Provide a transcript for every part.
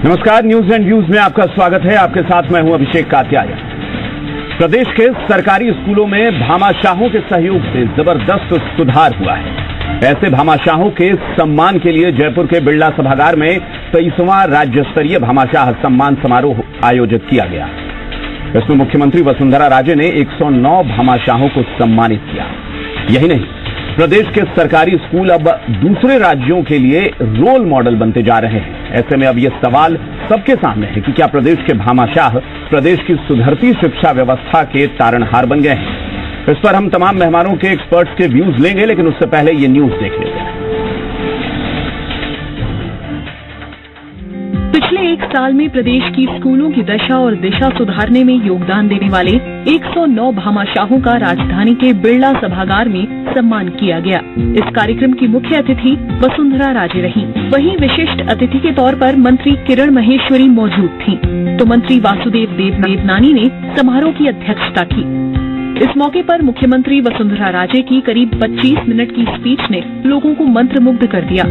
नमस्कार, news and views में आपका स्वागत है। आपके साथ मैं हूं अभिषेक कात्यायन। प्रदेश के सरकारी स्कूलों में भामाशाहों के सहयोग से जबरदस्त सुधार हुआ है। ऐसे भामाशाहों के सम्मान के लिए जयपुर के बिरला सभागार में 23वां राज्य स्तरीय भामाशाह सम्मान समारोह आयोजित किया गया। इसमें मुख्यमंत्री वसुंधरा राजे ने 109 भामाशाहों को सम्मानित किया। यही नहीं, प्रदेश के सरकारी स्कूल अब दूसरे राज्यों के लिए रोल मॉडल बनते जा रहे हैं। ऐसे में अब यह सवाल सबके सामने है कि क्या प्रदेश के भामाशाह प्रदेश की सुधरती शिक्षा व्यवस्था के तारणहार बन गए हैं। इस पर हम तमाम मेहमानों के एक्सपर्ट्स के व्यूज लेंगे, लेकिन उससे पहले ये न्यूज देख लेते हैं। पिछले एक साल में प्रदेश की स्कूलों की दशा और दिशा सुधारने में योगदान देने वाले 109 भामाशाहों का राजधानी के बिरला सभागार में सम्मान किया गया। इस कार्यक्रम की मुख्य अतिथि वसुंधरा राजे रहीं। वहीं विशिष्ट अतिथि के तौर पर मंत्री किरण महेश्वरी मौजूद थीं, तो मंत्री वासुदेव देवनानी ने समारोह की अध्यक्षता की। इस मौके पर मुख्यमंत्री वसुंधरा राजे की करीब 25 मिनट की स्पीच ने लोगों को मंत्रमुग्ध कर दिया।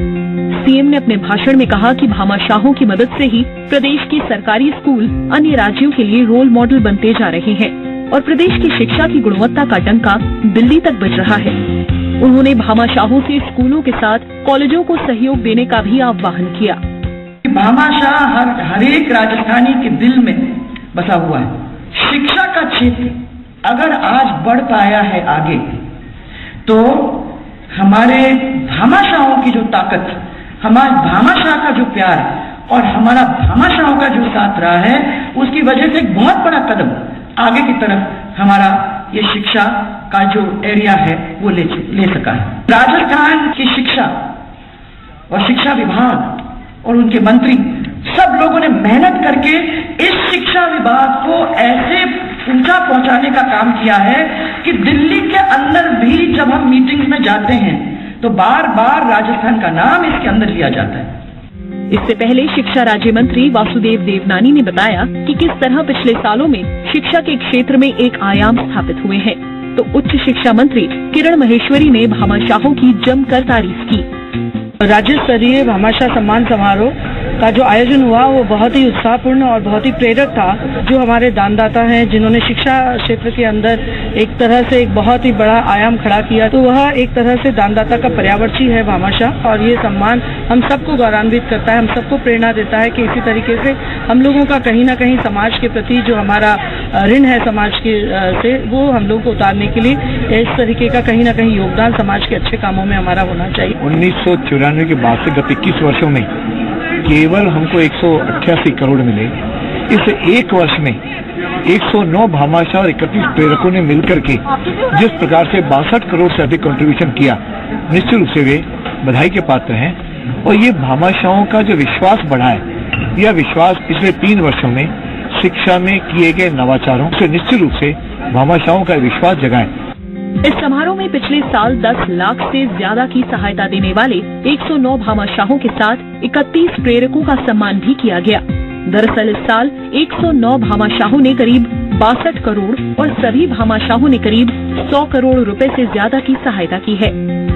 सीएम ने अपने भाषण में कहा कि भामाशाहों की मदद से ही प्रदेश के सरकारी स्कूल अन्य राज्यों के लिए रोल मॉडल बनते जा रहे हैं और प्रदेश की शिक्षा की गुणवत्ता का डंका दिल्ली तक बज रहा है। उन्होंने भामाशाहों से स्कूलों के साथ कॉलेजों को सहयोग देने का भी आह्वान किया। भामाशाह हर एक राजस्थानी के दिल में बसा हुआ है। शिक्षा का क्षेत्र अगर आज बढ़ पाया है आगे, तो हमारे भामाशाहों की जो ताकत, हमारे भामाशाह का जो प्यार और हमारा भामाशाहों का जो साथ रहा है, उसकी वजह से एक बहुत बड़ा कदम आगे की तरफ हमारा ये शिक्षा का जो एरिया है वो ले सका है। राजस्थान की शिक्षा और शिक्षा विभाग और उनके मंत्री सब लोगों ने मेहनत करके इस शिक्षा विभाग को ऐसे ऊंचा पहुंचाने का काम किया है कि दिल्ली के अंदर भी जब हम मीटिंग्स में जाते हैं तो बार बार राजस्थान का नाम इसके अंदर लिया जाता है। इससे पहले शिक्षा राज्य मंत्री वासुदेव देवनानी ने बताया कि किस तरह पिछले सालों में शिक्षा के क्षेत्र में एक आयाम स्थापित हुए हैं। तो उच्च शिक्षा मंत्री किरण महेश्वरी ने भामाशाहों की जमकर तारीफ की। राज्य स्तरीय भामाशाह सम्मान समारोह का जो आयोजन हुआ वो बहुत ही उत्साहपूर्ण और बहुत ही प्रेरक था। जो हमारे दानदाता हैं, जिन्होंने शिक्षा क्षेत्र के अंदर एक तरह से एक बहुत ही बड़ा आयाम खड़ा किया, तो वह एक तरह से दानदाता का पर्यावर्ती है भामाशाह। और ये सम्मान हम सबको गौरवान्वित करता है, हम सबको प्रेरणा देता है कि इसी तरीके से हम लोगों का कहीं ना कहीं समाज के प्रति जो हमारा ऋण है समाज के से, वो हम लोग को उतारने के लिए इस तरीके का कहीं ना कहीं योगदान समाज के अच्छे कामों में हमारा होना चाहिए। 1994 के बाद से गत 21 वर्षों में केवल हमको 188 करोड़ मिले। इस एक वर्ष में 109 भामाशाह और 31 प्रेरकों ने मिलकर के जिस प्रकार से 62 करोड़ से अधिक कंट्रीब्यूशन किया, निश्चित रूप से वे बधाई के पात्र हैं। और ये भामाशाहों का जो विश्वास बढ़ा है, यह विश्वास पिछले 3 वर्षों में शिक्षा में किए गए नवाचारों से निश्चित रूप से भामाशाहों का विश्वास जगा है। इस समारोह में पिछले साल 10 लाख से ज्यादा की सहायता देने वाले 109 भामाशाहों के साथ 31 प्रेरकों का सम्मान भी किया गया। दरअसल इस साल 109 भामाशाहों ने करीब 62 करोड़ और सभी भामाशाहों ने करीब 100 करोड़ रुपए से ज्यादा की सहायता की है।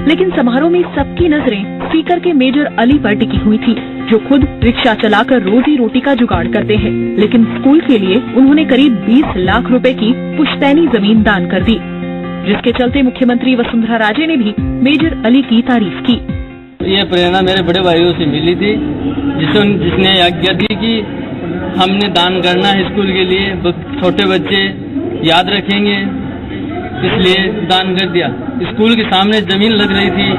लेकिन समारोह में सबकी नजरें स्पीकर के मेजर अली पर टिकी हुई थी, जो खुद रिक्शा चलाकर रोजी रोटी का जुगाड़ करते हैं। लेकिन स्कूल के लिए उन्होंने करीब 20 लाख रुपए की पुश्तैनी जमीन दान कर दी, जिसके चलते मुख्यमंत्री वसुंधरा राजे ने भी मेजर अली की तारीफ की। ये प्रेरणा मेरे बड़े भाइयों से मिली थी, जिसने आज्ञा दी कि हमने दान करना है स्कूल के लिए, छोटे बच्चे याद रखेंगे, इसलिए दान कर दिया। स्कूल के सामने जमीन लग रही थी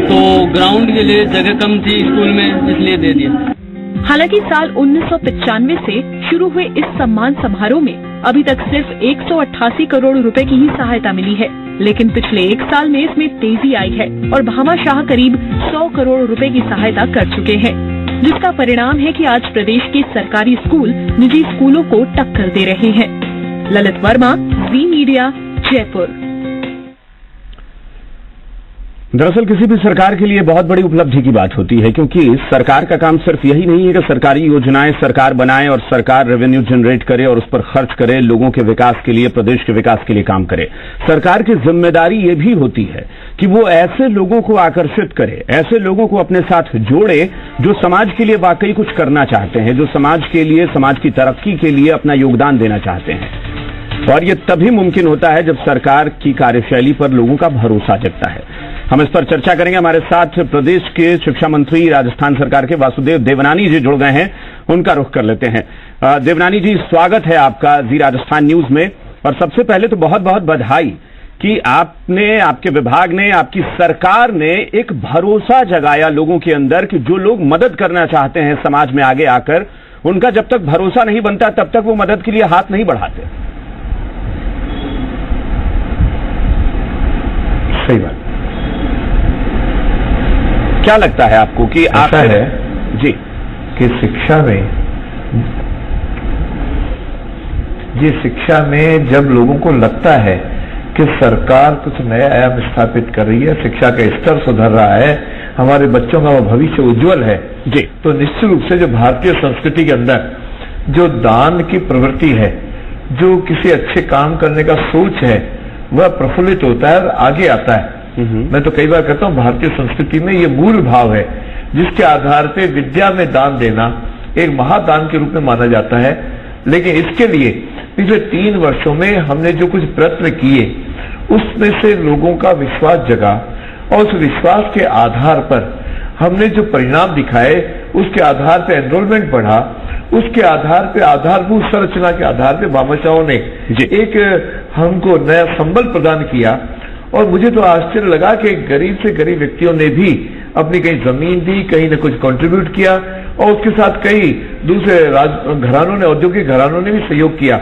तो ग्राउंड के लिए जगह कम थी स्कूल में, इसलिए दे दिया। हालांकि साल 1995 से शुरू हुए इस सम्मान समारोह में अभी तक सिर्फ 188 करोड़ रुपए की ही सहायता मिली है, लेकिन पिछले एक साल में इसमें तेजी आई है और भामाशाह करीब 100 करोड़ रुपए की सहायता कर चुके हैं, जिसका परिणाम है कि आज प्रदेश के सरकारी स्कूल निजी स्कूलों को टक्कर दे रहे हैं। ललित वर्मा, जी मीडिया, जयपुर। दरअसल किसी भी सरकार के लिए बहुत बड़ी उपलब्धि की बात होती है, क्योंकि सरकार का काम सिर्फ यही नहीं है कि सरकारी योजनाएं सरकार बनाए और सरकार रेवेन्यू जनरेट करे और उस पर खर्च करे, लोगों के विकास के लिए, प्रदेश के विकास के लिए काम करे। सरकार की जिम्मेदारी ये भी होती है कि वो ऐसे लोगों को आकर्षित करे, ऐसे लोगों को अपने साथ जोड़े जो समाज के लिए वाकई कुछ करना चाहते हैं, जो समाज के लिए, समाज की तरक्की के लिए अपना योगदान देना चाहते हैं। और ये तभी मुमकिन होता है जब सरकार की कार्यशैली पर लोगों का भरोसा जगता है। हम इस पर चर्चा करेंगे। हमारे साथ प्रदेश के शिक्षा मंत्री, राजस्थान सरकार के वासुदेव देवनानी जी जुड़ गए हैं, उनका रुख कर लेते हैं। देवनानी जी, स्वागत है आपका जी राजस्थान न्यूज में। और सबसे पहले तो बहुत बहुत बधाई कि आपने, आपके विभाग ने, आपकी सरकार ने एक भरोसा जगाया लोगों के अंदर कि जो लोग मदद करना चाहते हैं समाज में आगे आकर, उनका जब तक भरोसा नहीं बनता तब तक वो मदद के लिए हाथ नहीं बढ़ाते। सही बात। क्या लगता है आपको कि ऐसा है जी कि शिक्षा में जब लोगों को लगता है कि सरकार कुछ नया आयाम स्थापित कर रही है, शिक्षा का स्तर सुधर रहा है, हमारे बच्चों का भविष्य उज्जवल है जी, तो निश्चित रूप से जो भारतीय संस्कृति के अंदर जो दान की प्रवृत्ति है, जो किसी अच्छे काम करने का सोच है, वह प्रफुल्लित होता है और आगे आता है। मैं तो कई बार कहता हूं भारतीय संस्कृति में ये मूल भाव है जिसके आधार पे विद्या में दान देना एक महादान के रूप में माना जाता है। लेकिन इसके लिए पिछले 3 वर्षों में हमने जो कुछ प्रयत्न किए उसमें से लोगों का विश्वास जगा और उस विश्वास के आधार पर हमने जो परिणाम दिखाए, उसके आधार पर एनरोलमेंट बढ़ा, उसके आधार पे आधारभूत संरचना के आधार पे भामाशाहों ने एक हमको नया संबल प्रदान किया। और मुझे तो आश्चर्य लगा कि गरीब से गरीब व्यक्तियों ने भी अपनी कहीं जमीन दी, कहीं ने कुछ कंट्रीब्यूट किया और उसके साथ कई दूसरे घरानों ने, औद्योगिक घरानों ने भी सहयोग किया।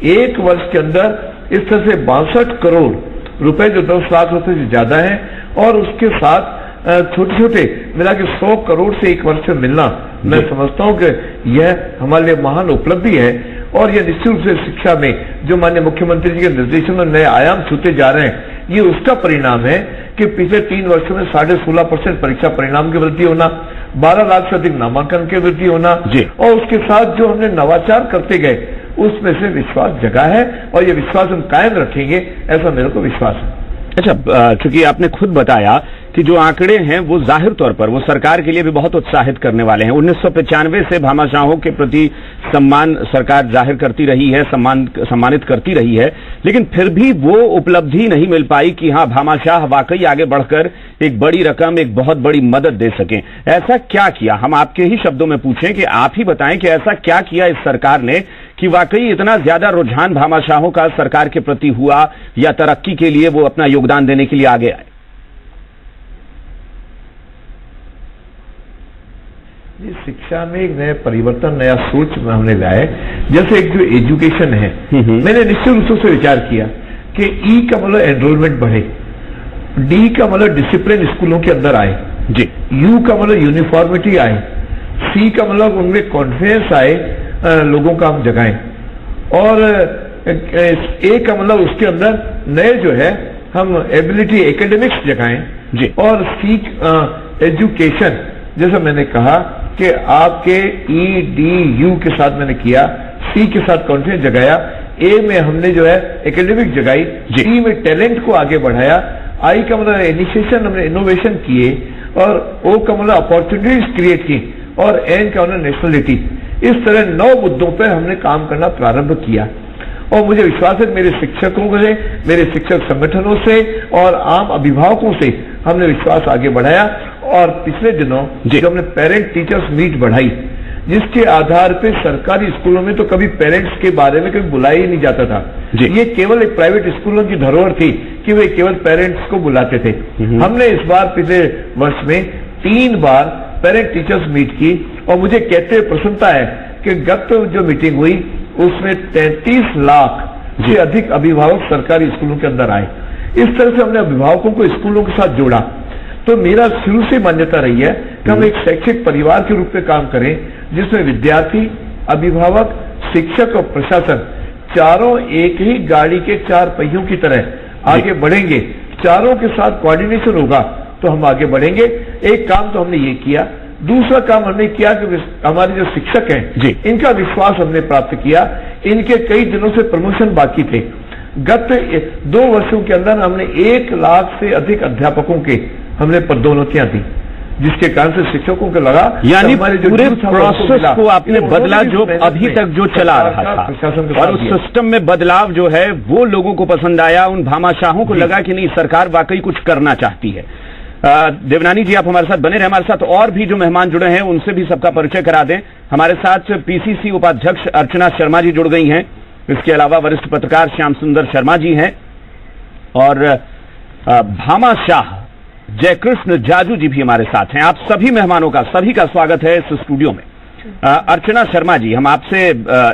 1 वर्ष के अंदर इस तरह से 62 करोड़ रुपए, जो 10 लाख रुपए से ज्यादा है, और उसके साथ छोटे छोटे मिला के 100 करोड़ से 1 वर्ष में मिलना, मैं समझता हूं कि यह हमारे लिए महान उपलब्धि है। और यह निश्चित रूप से शिक्षा में जो माननीय मुख्यमंत्री जी के निर्देशन में नए आयाम छूते जा रहे हैं, ये उसका परिणाम है कि पिछले 3 वर्षों में 16.5% परीक्षा परिणाम की वृद्धि होना, 12 लाख से अधिक नामांकन की वृद्धि होना, और उसके साथ जो हमने नवाचार करते गए उसमें से विश्वास जगा है और ये विश्वास हम कायम रखेंगे, ऐसा मेरे को विश्वास है। अच्छा, चूंकि आपने खुद बताया कि जो आंकड़े हैं वो जाहिर तौर पर वो सरकार के लिए भी बहुत उत्साहित करने वाले हैं। 1995 से भामाशाहों के प्रति सम्मान सरकार जाहिर करती रही है, सम्मानित करती रही है, लेकिन फिर भी वो उपलब्धि नहीं मिल पाई कि हाँ, भामाशाह वाकई आगे बढ़कर एक बड़ी रकम, एक बहुत बड़ी मदद दे सकें। ऐसा क्या किया? हम आपके ही शब्दों में पूछें कि आप ही बताएं कि ऐसा क्या किया इस सरकार ने कि वाकई इतना ज्यादा रुझान भामाशाहों का सरकार के प्रति हुआ या तरक्की के लिए वो अपना योगदान देने के लिए आगे आए। शिक्षा में एक नया परिवर्तन, नया सोच में हमने लाए। जैसे एक जो एजुकेशन है, मैंने निश्चित रूप से विचार किया कि ई का मतलब एनरोलमेंट बढ़े, डी का मतलब डिसिप्लिन स्कूलों के अंदर आए जी, यू का मतलब यूनिफॉर्मिटी आए, सी का मतलब उनमें कॉन्फिडेंस आए, लोगों का हम जगाएं, और ए का मतलब उसके अंदर नए जो है हम एबिलिटी एकेडमिक्स जगाएं जी, और सी एजुकेशन, जैसा मैंने कहा कि आपके ई डी यू के साथ मैंने किया, सी के साथ कॉन्फिडेंस जगाया, ए में हमने जो है एकेडमिक जगाई, सी में टैलेंट को आगे बढ़ाया, आई का मतलब इनिशिएशन, हमने इनोवेशन किए, और ओ का मतलब अपॉर्चुनिटीज क्रिएट की, और एन का मतलब नेशनलिटी। इस तरह 9 मुद्दों पर हमने काम करना प्रारंभ किया। और मुझे विश्वास है मेरे शिक्षकों से, मेरे शिक्षक संगठनों से और आम अभिभावकों से हमने विश्वास आगे बढ़ाया। और पिछले दिनों जो हमने पेरेंट टीचर्स मीट बढ़ाई, जिसके आधार पे सरकारी स्कूलों में तो कभी पेरेंट्स के बारे में कभी बुलाया ही नहीं जाता था, ये केवल एक प्राइवेट स्कूलों की धरोहर थी कि वे केवल पेरेंट्स को बुलाते थे। हमने इस बार पिछले वर्ष में 3 बार पेरेंट टीचर्स मीट की, और मुझे कहते हुए प्रसन्नता है कि गत जो मीटिंग हुई उसमें 33 लाख से अधिक अभिभावक सरकारी स्कूलों के अंदर आए। इस तरह से हमने अभिभावकों को स्कूलों के साथ जोड़ा। तो मेरा शुरू से मान्यता रही है कि हम एक शैक्षिक परिवार के रूप में काम करें, जिसमें विद्यार्थी, अभिभावक, शिक्षक और प्रशासन चारों एक ही गाड़ी के 4 पहियों की तरह आगे बढ़ेंगे। चारों के साथ कोऑर्डिनेशन होगा तो हम आगे बढ़ेंगे। एक काम तो हमने ये किया, दूसरा काम हमने किया कि हमारे जो शिक्षक हैं जी, इनका विश्वास हमने प्राप्त किया। इनके कई दिनों से प्रमोशन बाकी थे। गत 2 वर्षों के अंदर हमने 1 लाख से अधिक अध्यापकों के हमने पदोन्नतियां दी, जिसके कारण से शिक्षकों को लगा, यानी पूरे प्रोसेस को आपने बदला जो अभी तक जो चला रहा था, और उस सिस्टम में बदलाव जो है वो लोगों को पसंद आया। उन भामाशाहों को लगा कि नहीं, सरकार वाकई कुछ करना चाहती है। देवनानी जी, आप हमारे साथ बने रहे। हमारे साथ और भी जो मेहमान जुड़े हैं उनसे भी सबका परिचय करा दें। हमारे साथ पीसीसी उपाध्यक्ष अर्चना शर्मा जी जुड़ गई हैं। इसके अलावा वरिष्ठ पत्रकार श्याम सुंदर शर्मा जी हैं, और भामाशाह जयकृष्ण जाजू जी भी हमारे साथ हैं। आप सभी मेहमानों का, सभी का स्वागत है इस स्टूडियो में। अर्चना शर्मा जी, हम आपसे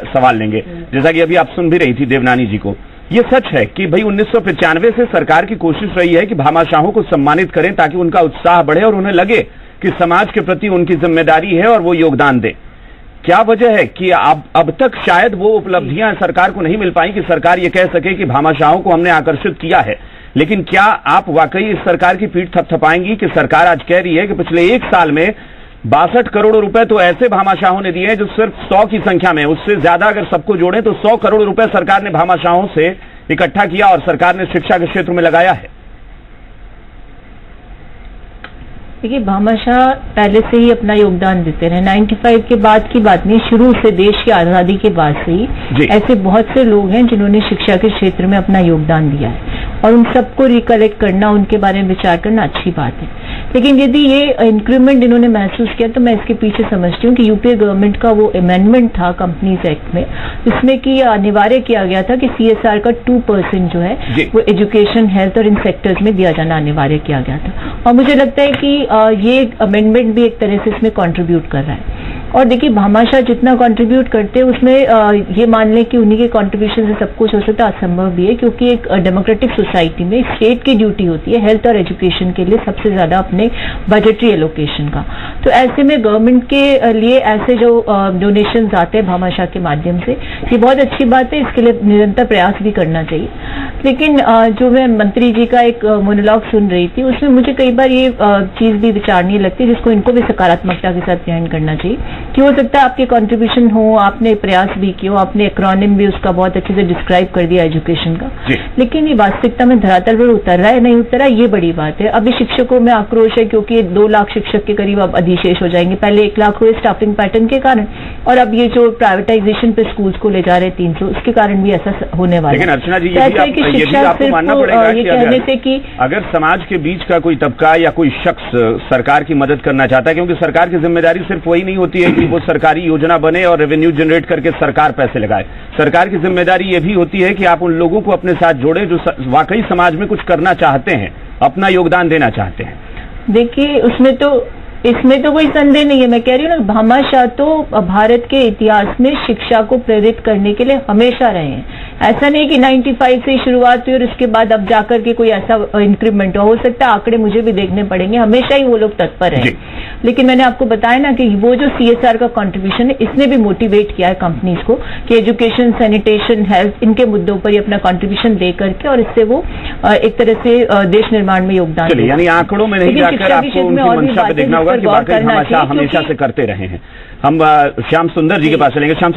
सवाल लेंगे। जैसा कि अभी आप सुन भी रही थी देवनानी जी को, ये सच है कि भाई 1995 से सरकार की कोशिश रही है कि भामाशाहों को सम्मानित करें ताकि उनका उत्साह बढ़े और उन्हें लगे कि समाज के प्रति उनकी जिम्मेदारी है और वो योगदान दें। क्या वजह है कि अब तक शायद वो उपलब्धियां सरकार को नहीं मिल पाई कि सरकार ये कह सके कि भामाशाहों को हमने आकर्षित किया है? लेकिन क्या आप वाकई इस सरकार की पीठ थपथपाएंगी कि सरकार आज कह रही है कि पिछले 1 साल में 62 करोड़ रुपए तो ऐसे भामाशाहों ने दिए हैं जो सिर्फ 100 की संख्या में, उससे ज्यादा अगर सबको जोड़ें तो 100 करोड़ रुपए सरकार ने भामाशाहों से इकट्ठा किया और सरकार ने शिक्षा के क्षेत्र में लगाया है? देखिए, भामाशाह पहले से ही अपना योगदान देते रहे। 95 के बाद की बात नहीं, शुरू से, देश की आजादी के बाद से ही ऐसे बहुत से लोग हैं जिन्होंने शिक्षा के क्षेत्र में अपना योगदान दिया है, और उन सबको रिकलेक्ट करना, उनके बारे में विचार करना अच्छी बात है। लेकिन यदि ये इंक्रीमेंट इन्होंने महसूस किया तो मैं इसके पीछे समझती हूँ कि यूपीए गवर्नमेंट का वो अमेंडमेंट था कंपनीज एक्ट में, जिसमें कि अनिवार्य किया गया था कि CSR का 2% जो है वो एजुकेशन, हेल्थ और इन सेक्टर्स में दिया जाना अनिवार्य किया गया था। और मुझे लगता है कि ये अमेंडमेंट भी एक तरह से इसमें कंट्रीब्यूट कर रहा है। और देखिए, भामाशाह जितना कंट्रीब्यूट करते हैं उसमें ये मान लें कि उन्हीं के कंट्रीब्यूशन से सब कुछ हो सकता है, असंभव भी है, क्योंकि एक डेमोक्रेटिक सोसाइटी में स्टेट की ड्यूटी होती है हेल्थ और एजुकेशन के लिए सबसे ज्यादा अपने बजटरी एलोकेशन का। तो ऐसे में गवर्नमेंट के लिए ऐसे जो डोनेशन आते हैं भामाशाह के माध्यम से, ये बहुत अच्छी बात है, इसके लिए निरंतर प्रयास भी करना चाहिए। लेकिन जो मैं मंत्री जी का एक मोनोलॉग सुन रही थी, उसमें मुझे कई बार ये चीज भी विचारणीय लगती है, जिसको इनको भी सकारात्मकता के साथ ग्रहण करना चाहिए कि हो सकता है आपके कंट्रीब्यूशन हो, आपने प्रयास भी किया, आपने एक्रोनिम भी उसका बहुत अच्छे से डिस्क्राइब कर दिया एजुकेशन का, लेकिन ये वास्तविकता में धरातल पर उतर रहा है नहीं उतर रहा, ये बड़ी बात है। अभी शिक्षकों में आक्रोश है क्योंकि 2 लाख शिक्षक के करीब अब अधिशेष हो जाएंगे। पहले 1 लाख हुए स्टाफिंग पैटर्न के कारण, और अब ये जो प्राइवेटाइजेशन पे स्कूल्स को ले जा रहे 300, उसके कारण भी ऐसा होने वाला है। लेकिन अर्चना जी, शिक्षा सिर्फ ये कहने से कि अगर समाज के बीच का कोई तबका या कोई शख्स सरकार की मदद करना चाहता है, क्योंकि सरकार की जिम्मेदारी सिर्फ वही नहीं होती है कि वो सरकारी योजना बने और रेवेन्यू जनरेट करके सरकार पैसे लगाए। सरकार की जिम्मेदारी ये भी होती है कि आप उन लोगों को अपने साथ जोड़े जो वाकई समाज में कुछ करना चाहते हैं, अपना योगदान देना चाहते हैं। देखिए, इसमें तो कोई संदेह नहीं है। मैं कह रही हूँ ना, भामाशाह तो भारत के इतिहास में शिक्षा को प्रेरित करने के लिए हमेशा रहे हैं। ऐसा नहीं कि 95 से शुरुआत हुई और उसके बाद अब जाकर के कोई ऐसा इंक्रीमेंट हो सकता है, आंकड़े मुझे भी देखने पड़ेंगे, हमेशा ही वो लोग तत्पर हैं। लेकिन मैंने आपको बताया ना कि वो जो CSR का कंट्रीब्यूशन है, इसने भी मोटिवेट किया है कंपनीज को कि एजुकेशन, सैनिटेशन, हेल्थ, इनके मुद्दों पर अपना कंट्रीब्यूशन दे करके, और इससे वो एक तरह से देश निर्माण में योगदान दें। यानी आंकड़ों में नहीं जाकर आपको उनकी मंशा पे देखना होगा कि वाकई भामाशाह हमेशा से करते रहे हैं। हम श्याम सुंदर जी के पास चलेंगे। श्याम